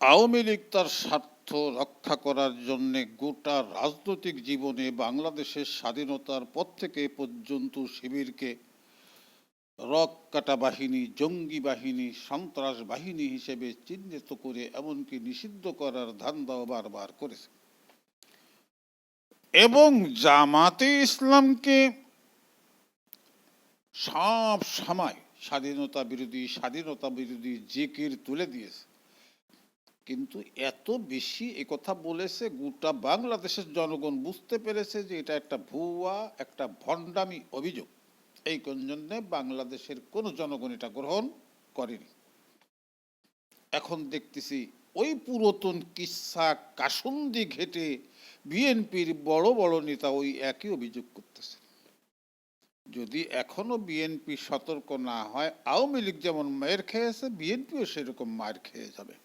আওয়ামী লীগ তার স্বার্থ রক্ষা করার জন্য গোটা রাজনৈতিক জীবনে বাংলাদেশের স্বাধীনতার পর থেকে এ পর্যন্ত শিবিরকে রক কাটা বাহিনী, জঙ্গি বাহিনী, সন্ত্রাস বাহিনী হিসেবে চিহ্নিত করে এমনকি নিষিদ্ধ করার ধান্দাও বারবার করেছে এবং জামাতে ইসলামকে সব সময় স্বাধীনতা বিরোধী জিকির তুলে দিয়েছে। কিন্তু এত বেশি একথা বলেছে, গোটা বাংলাদেশের জনগণ বুঝতে পেরেছে যে এটা একটা ভুয়া, একটা ভণ্ডামি অভিযোগ। এই জন্য বাংলাদেশের কোনো জনগণ এটা গ্রহণ করেনি। এখন দেখতেছি ওই পুরাতন কিসসা কাসুন্দি ঘেটে বিএনপির বড় বড় নেতা ওই একই অভিযোগ করতেছে। যদি এখনো বিএনপি সতর্ক না হয়, আওয়ামী লীগ যেমন মায়ের খেয়েছে, বিএনপিও সেরকম মায়ের খেয়ে যাবে।